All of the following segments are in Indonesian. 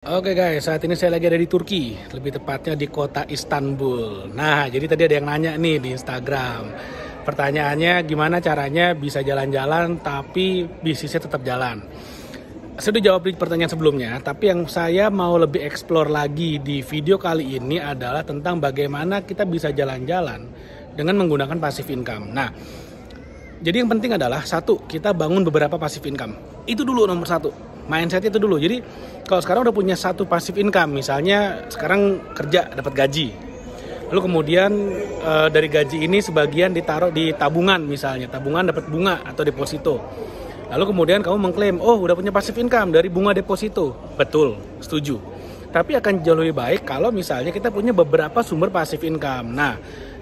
Oke guys, saat ini saya lagi ada di Turki, lebih tepatnya di kota Istanbul. Nah, jadi tadi ada yang nanya nih di Instagram. Pertanyaannya gimana caranya bisa jalan-jalan tapi bisnisnya tetap jalan. Saya udah jawab di pertanyaan sebelumnya, tapi yang saya mau lebih explore lagi di video kali ini adalah tentang bagaimana kita bisa jalan-jalan dengan menggunakan passive income. Nah, jadi yang penting adalah satu, kita bangun beberapa passive income. Itu dulu nomor satu. Mindset itu dulu. Jadi kalau sekarang udah punya satu passive income, misalnya sekarang kerja dapat gaji, lalu kemudian dari gaji ini sebagian ditaruh di tabungan, misalnya tabungan dapat bunga atau deposito. Lalu kemudian kamu mengklaim, oh udah punya passive income dari bunga deposito. Betul, setuju. Tapi akan jauh lebih baik kalau misalnya kita punya beberapa sumber passive income. Nah,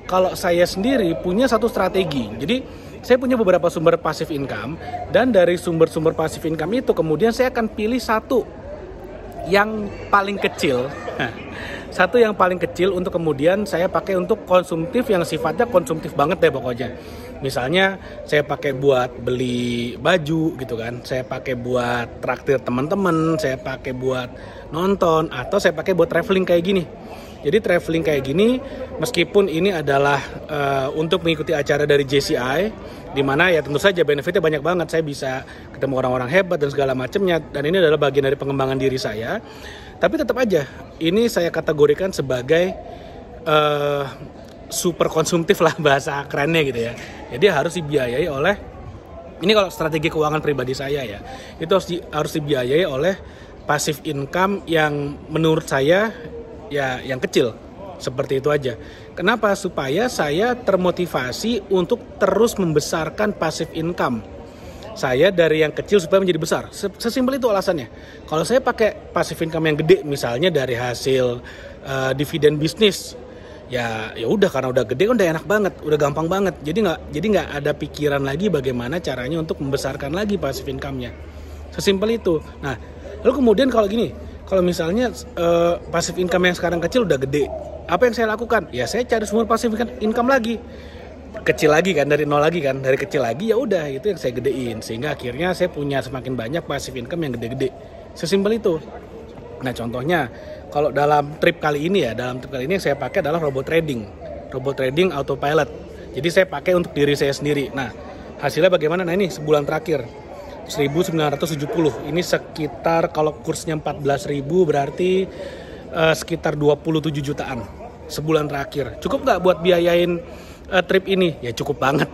kalau saya sendiri punya satu strategi. Jadi saya punya beberapa sumber passive income, dan dari sumber-sumber passive income itu kemudian saya akan pilih satu yang paling kecil. Satu yang paling kecil untuk kemudian saya pakai untuk konsumtif yang sifatnya konsumtif banget deh pokoknya. Misalnya saya pakai buat beli baju gitu kan, saya pakai buat traktir teman-teman, saya pakai buat nonton, atau saya pakai buat traveling kayak gini. Jadi traveling kayak gini, meskipun ini adalah untuk mengikuti acara dari JCI, di mana ya tentu saja benefitnya banyak banget. Saya bisa ketemu orang-orang hebat dan segala macamnya, dan ini adalah bagian dari pengembangan diri saya. Tapi tetap aja, ini saya kategorikan sebagai super konsumtif lah bahasa kerennya gitu ya. Jadi harus dibiayai oleh, ini kalau strategi keuangan pribadi saya ya, itu harus dibiayai oleh passive income yang menurut saya ya yang kecil, seperti itu aja. Kenapa? Supaya saya termotivasi untuk terus membesarkan passive income saya dari yang kecil supaya menjadi besar. Sesimpel itu alasannya. Kalau saya pakai passive income yang gede, misalnya dari hasil dividen bisnis, ya udah, karena udah gede kan udah enak banget, udah gampang banget. Jadi nggak ada pikiran lagi bagaimana caranya untuk membesarkan lagi passive income-nya. Sesimpel itu. Nah, lalu kemudian kalau gini, kalau misalnya passive income yang sekarang kecil udah gede, apa yang saya lakukan? Ya saya cari sumber passive income lagi, kecil lagi kan, dari nol lagi kan, dari kecil lagi, ya udah itu yang saya gedein, sehingga akhirnya saya punya semakin banyak passive income yang gede-gede. Sesimpel itu. Nah contohnya, kalau dalam trip kali ini yang saya pakai adalah robot trading autopilot. Jadi saya pakai untuk diri saya sendiri. Nah hasilnya bagaimana? Nah ini sebulan terakhir 1970, ini sekitar kalau kursnya 14.000 berarti sekitar 27 jutaan sebulan terakhir. Cukup nggak buat biayain trip ini? Ya cukup banget.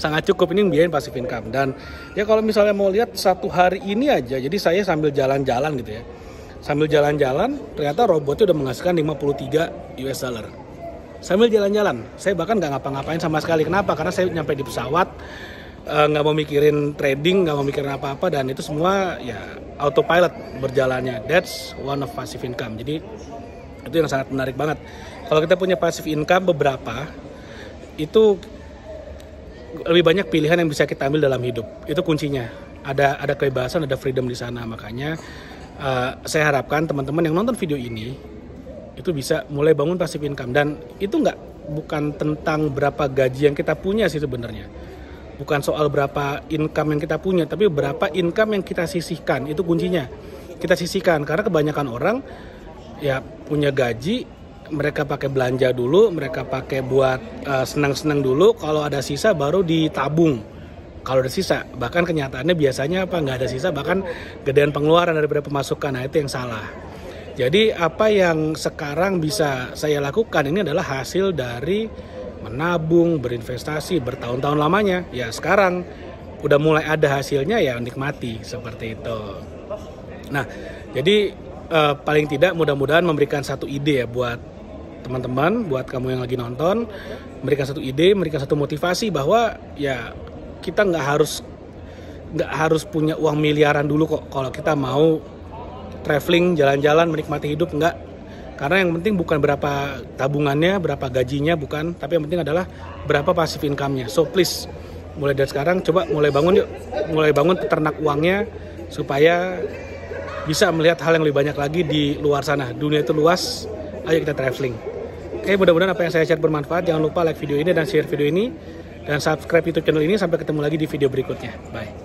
Sangat cukup, ini biayain passive income. Dan ya kalau misalnya mau lihat satu hari ini aja, jadi saya sambil jalan-jalan gitu ya, sambil jalan-jalan ternyata robotnya udah menghasilkan 53 US dollar sambil jalan-jalan. Saya bahkan nggak ngapa-ngapain sama sekali. Kenapa? Karena saya nyampe di pesawat, nggak mau mikirin trading, nggak mau mikirin apa-apa, dan itu semua ya autopilot berjalannya. That's one of passive income. Jadi itu yang sangat menarik banget. Kalau kita punya passive income beberapa, itu lebih banyak pilihan yang bisa kita ambil dalam hidup. Itu kuncinya. Ada kebebasan, ada freedom di sana. Makanya saya harapkan teman-teman yang nonton video ini itu bisa mulai bangun passive income. Dan itu bukan tentang berapa gaji yang kita punya sih sebenarnya. Bukan soal berapa income yang kita punya, tapi berapa income yang kita sisihkan. Itu kuncinya. Kita sisihkan, karena kebanyakan orang ya punya gaji, mereka pakai belanja dulu, mereka pakai buat senang-senang dulu, kalau ada sisa baru ditabung. Kalau ada sisa, bahkan kenyataannya biasanya nggak ada sisa, bahkan gedean pengeluaran daripada pemasukan. Nah itu yang salah. Jadi apa yang sekarang bisa saya lakukan ini adalah hasil dari menabung, berinvestasi bertahun-tahun lamanya. Ya sekarang udah mulai ada hasilnya, ya nikmati, seperti itu. Nah jadi paling tidak mudah-mudahan memberikan satu ide ya buat teman-teman, buat kamu yang lagi nonton, memberikan satu ide, memberikan satu motivasi bahwa ya kita nggak harus punya uang miliaran dulu kok kalau kita mau traveling, jalan-jalan, menikmati hidup. Nggak. Karena yang penting bukan berapa tabungannya, berapa gajinya, bukan, tapi yang penting adalah berapa passive income-nya. So please, mulai dari sekarang coba mulai bangun yuk, mulai bangun peternak uangnya supaya bisa melihat hal yang lebih banyak lagi di luar sana. Dunia itu luas, ayo kita traveling. Oke, mudah-mudahan apa yang saya share bermanfaat. Jangan lupa like video ini dan share video ini, dan subscribe YouTube channel ini. Sampai ketemu lagi di video berikutnya. Bye.